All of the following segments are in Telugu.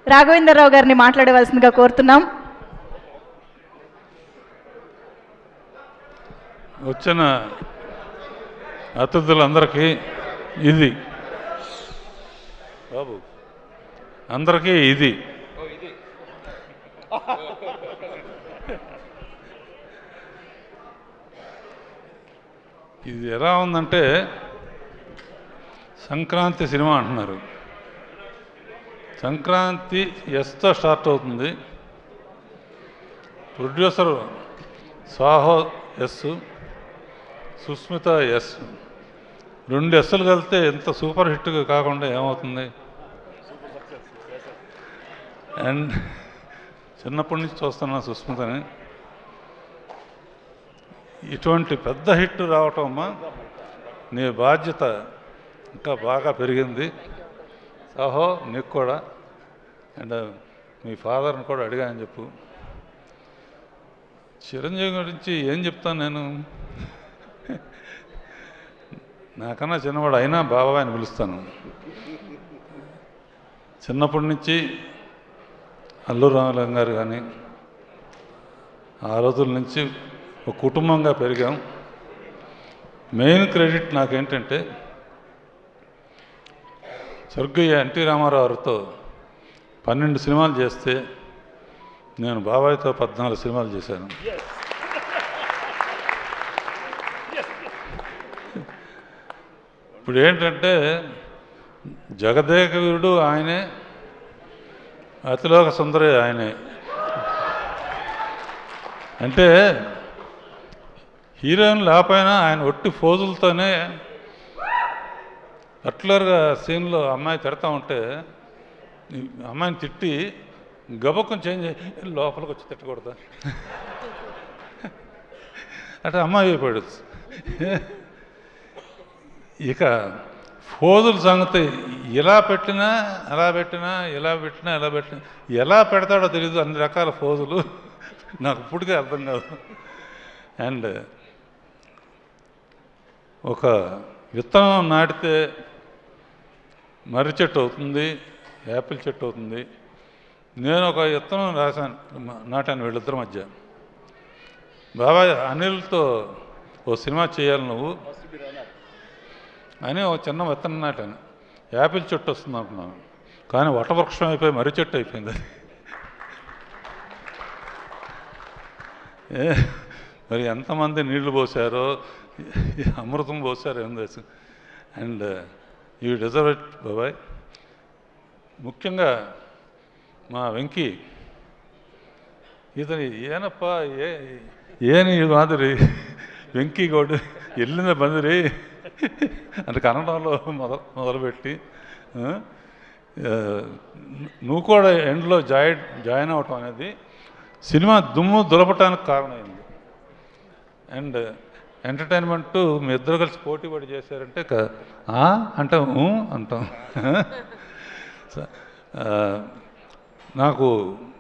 రాఘవేంద్రరావు గారిని మాట్లాడవలసిందిగా కోరుతున్నాం. వచ్చిన అతిథులందరికీ ఇది బాబు అందరికీ ఇది ఇది ఎలా ఉందంటే సంక్రాంతి సినిమా అంటున్నారు. సంక్రాంతి ఎస్తో స్టార్ట్ అవుతుంది. Producer Saaho S, Sushmita S, 2 ఎస్సులు కలిస్తే ఎంత సూపర్ హిట్గా కాకుండా ఏమవుతుంది? అండ్ చిన్నప్పటి నుంచి చూస్తున్నా సుస్మితని. ఇటువంటి పెద్ద హిట్ రావటం అమ్మా నీ బాధ్యత ఇంకా బాగా పెరిగింది. సాహో నీకు కూడా, అండ్ మీ ఫాదర్ని కూడా అడిగాని చెప్పు. చిరంజీవి గురించి ఏం చెప్తాను నేను? నాకన్నా చిన్నవాడు అయినా బాబాయ్ అని పిలుస్తాను. చిన్నప్పటి నుంచి అల్లు రామలింగ గారు కానీ ఆ రోజుల నుంచి ఒక కుటుంబంగా పెరిగాం. మెయిన్ క్రెడిట్ నాకేంటంటే స్వర్గీయ ఎన్టీ రామారావు గారితో 12 సినిమాలు చేస్తే నేను బాబాయ్తో 14 సినిమాలు చేశాను. ఇప్పుడు ఏంటంటే జగదేక వీరుడు ఆయనే, అతిలోక సుందరి ఆయనే. అంటే హీరోయిన్ లేకపోయినా ఆయన ఒట్టి ఫోజులతోనే పర్టికులర్గా సీన్లో అమ్మాయి తిడతా ఉంటే అమ్మాయిని తిట్టి గబక్కం చేంజ్ లోపలికి వచ్చి తిట్టకూడదా అంటే అమ్మాయి అయిపోయాడు. ఇక ఫోజుల సంగతి ఇలా పెట్టినా అలా పెట్టినా, ఇలా పెట్టినా ఇలా పెట్టినా, ఎలా పెడతాడో తెలీదు. అన్ని రకాల ఫోజులు నాకు ఇప్పటికే అర్థం కాదు. అండ్ ఒక విత్తనం నాటితే మర్రి చెట్టు అవుతుంది, యాపిల్ చెట్టు అవుతుంది. నేను ఒక విత్తనం నాటాను వీళ్ళిద్దరి మధ్య. బాబాయ్ అనిల్తో ఓ సినిమా చేయాలి నువ్వు అని ఒక చిన్న విత్తనం నాటాను. యాపిల్ చెట్టు వస్తుంది అంటున్నాను, కానీ వటవృక్షం అయిపోయి మర్రి చెట్టు అయిపోయింది. మరి ఎంతమంది నీళ్లు పోసారో, అమృతం పోసారో ఏం తెలుసు. అండ్ యూ డిజర్వ్ ఇట్ బాబాయ్. ముఖ్యంగా మా వెంకీ, ఇతని ಏನಪ್ಪ ಏನು ಇದು మాదిరి వెంకీ గౌడ్ ఎల్లింద బందిరి అంటే కన్నడంలో మొదలుపెట్టి నువ్వు కూడా ఎండ్లో జాయిన్ అవటం అనేది సినిమా దుమ్ము దులపటానికి కారణమైంది. అండ్ ఎంటర్టైన్మెంట్ మీ ఇద్దరు కలిసి పోటీ పడి చేశారంటే అంటాం అంటాం. నాకు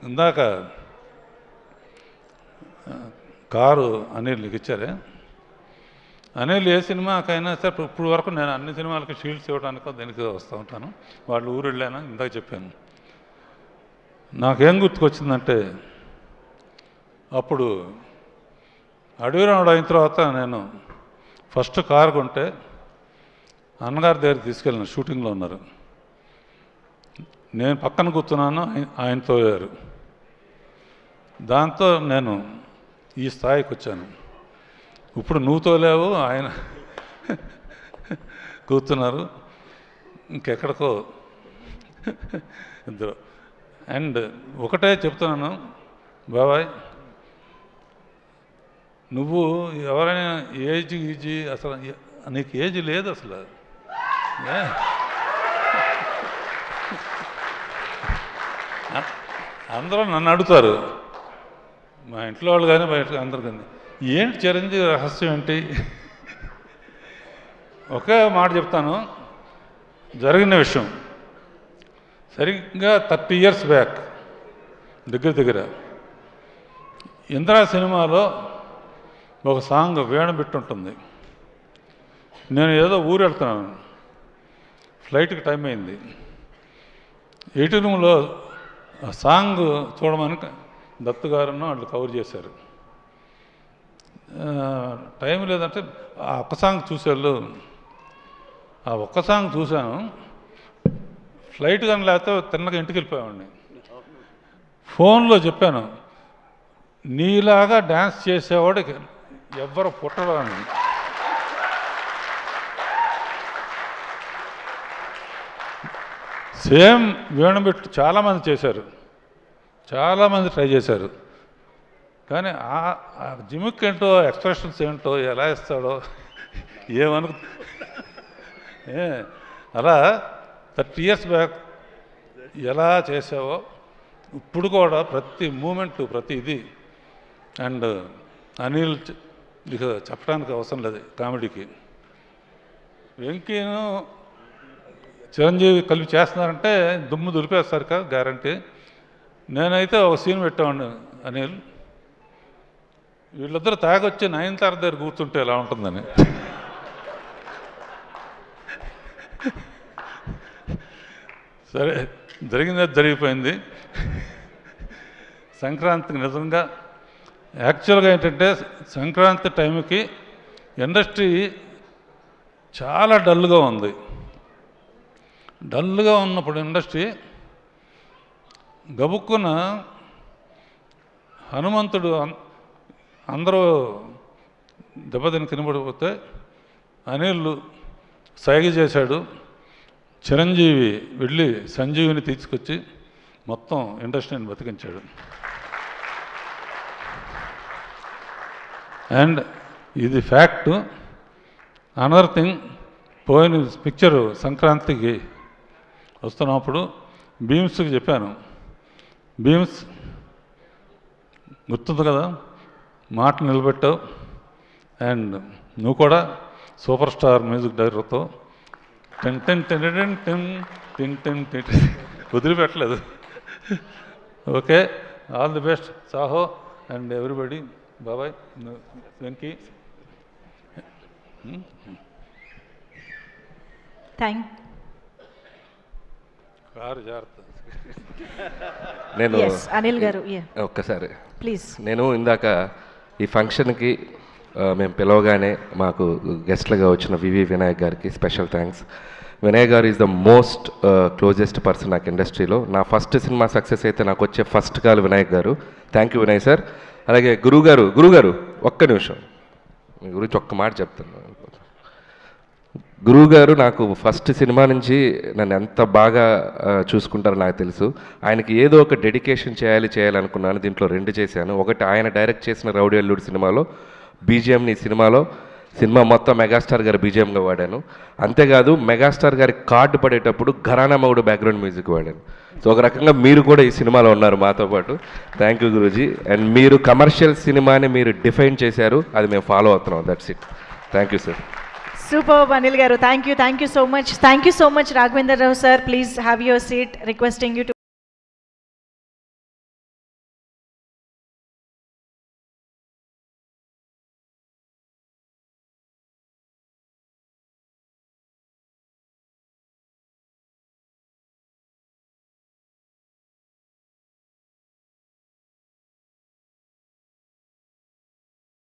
ఇందాక కారు అనిల్ నీకు ఇచ్చారే. అనిల్ ఏ సినిమాకైనా సరే ఇప్పుడు వరకు నేను అన్ని సినిమాలకి షీల్డ్స్ ఇవ్వడానికో దీనికి వస్తూ ఉంటాను. వాళ్ళు ఊరు వెళ్ళాను, ఇందాక చెప్పాను. నాకేం గుర్తుకొచ్చిందంటే అప్పుడు అడవిరాముడు అయిన తర్వాత నేను ఫస్ట్ కారు కొంటే అన్నగారి దగ్గర తీసుకెళ్ళిన, షూటింగ్లో ఉన్నారు. నేను పక్కన కూర్చున్నాను, ఆయన తోలారు. దాంతో నేను ఈ స్థాయికి వచ్చాను. ఇప్పుడు నువ్వు తోలేవు, ఆయన కూర్చున్నారు, ఇంకెక్కడికో ఇద్దరు. అండ్ ఒకటే చెప్తున్నాను బాబాయ్, నువ్వు ఎవరైనా ఏజ్ అసలు నీకు ఏజ్ లేదు అసలు. అందరూ నన్ను అడుగుతారు, మా ఇంట్లో వాళ్ళు కానీ బయట అందరు కానీ, ఏంటి చిరంజీవి రహస్యం ఏంటి? ఒకే మాట చెప్తాను, జరిగిన విషయం. సరిగ్గా 30 years బ్యాక్ దగ్గర ఇందిరా సినిమాలో ఒక సాంగ్ వేణు బిట్టుంటుంది. నేను ఏదో ఊరు వెళ్తున్నాను, ఫ్లైట్కి టైం అయింది. ఎయిటింగ్ రూమ్లో ఆ సాంగ్ చూడమని దత్తు గారును వాళ్ళు కవర్ చేశారు. టైం లేదంటే ఆ ఒక్క సాంగ్ చూసేవాళ్ళు. ఆ ఒక్క సాంగ్ చూశాను. ఫ్లైట్ కానీ లేకపోతే తిన్నగా ఇంటికి వెళ్ళిపోయామండి. ఫోన్లో చెప్పాను, నీలాగా డ్యాన్స్ చేసేవాడికి ఎవ్వరు పుట్టరు అని. సేమ్ వీణబెట్టు చాలామంది చేశారు, చాలామంది ట్రై చేశారు. కానీ ఆ జిమిక్ ఏంటో, ఎక్స్ప్రెషన్స్ ఏంటో, ఎలా ఇస్తాడో ఏమను. అలా 30 years బ్యాక్ ఎలా చేసావో ఇప్పుడు కూడా ప్రతి మూమెంటు, ప్రతి ఇది. అండ్ అనిల్ ఇక చెప్పడానికి అవసరం లేదు కామెడీకి. వెంకీను చిరంజీవి కలిపి చేస్తున్నారంటే దుమ్ము దులిపేస్తారు కదా, గ్యారంటీ. నేనైతే ఒక సీన్ పెట్టామండి అనిల్, వీళ్ళిద్దరు తాగొచ్చి 9th దగ్గర కూర్చుంటే ఎలా ఉంటుందని. సరే, జరిగింది జరిగిపోయింది. సంక్రాంతికి నిజంగా యాక్చువల్గా ఏంటంటే సంక్రాంతి టైంకి ఇండస్ట్రీ చాలా డల్గా ఉంది. డల్గా ఉన్నప్పుడు ఇండస్ట్రీ గబుక్కున హనుమంతుడు అందరూ దెబ్బతిని కినబడిపోతే అనిల్ సైగ చేశాడు. చిరంజీవి వెళ్ళి సంజీవిని తీసుకొచ్చి మొత్తం ఇండస్ట్రీని బతికించాడు. అండ్ ఇది ఫ్యాక్టు. అనదర్ థింగ్, పోయిన పిక్చరు సంక్రాంతికి వస్తున్నప్పుడు భీమ్స్కి చెప్పాను, భీమ్స్ గుర్తుంది కదా, మాట నిలబెట్టావు. అండ్ నువ్వు కూడా సూపర్ స్టార్ మ్యూజిక్ డైరెక్టర్తో ten ten ten ten ten ten ten ten వదిలిపెట్టలేదు. Okay, all the best Saaho and everybody. బాబాయ్, వెంకీ. కారు జాగ్రత్త. నేను అనిల్ గారు ఒక్కసారి ప్లీజ్. నేను ఇందాక ఈ ఫంక్షన్కి మేము పిలవగానే మాకు గెస్ట్లుగా వచ్చిన వివి వినాయక్ గారికి స్పెషల్ థ్యాంక్స్. వినాయక్ గారు is the most closest person నాకు ఇండస్ట్రీలో. నా ఫస్ట్ సినిమా సక్సెస్ అయితే నాకు వచ్చే ఫస్ట్ కాల్ వినాయక్ గారు. Thank you Vinayak sir. అలాగే గురుగారు ఒక్క నిమిషం మీ గురించి ఒక్క మాట చెప్తాను. గురువుగారు నాకు ఫస్ట్ సినిమా నుంచి నన్ను ఎంత బాగా చూసుకుంటారో నాకు తెలుసు. ఆయనకి ఏదో ఒక డెడికేషన్ చేయాలనుకున్నాను. దీంట్లో 2 చేశాను. ఒకటి ఆయన డైరెక్ట్ చేసిన రౌడీ అల్లుడు సినిమాలో బీజిఎంని సినిమా మొత్తం మెగాస్టార్ గారి బీజిఎంగా వాడాను. అంతేకాదు మెగాస్టార్ గారి కార్డు పడేటప్పుడు ఘరానా మౌడు బ్యాక్గ్రౌండ్ మ్యూజిక్ వాడాను. సో ఒక రకంగా మీరు కూడా ఈ సినిమాలో ఉన్నారు మాతో పాటు. థ్యాంక్ యూ గురూజీ. అండ్ మీరు కమర్షియల్ సినిమాని మీరు డిఫైన్ చేశారు, అది మేము ఫాలో అవుతున్నాం. That's it. Thank you sir. Super Anil గారు, thank you so much. Thank you so much. Raghavendra Rao sir, please have your seat. Requesting you to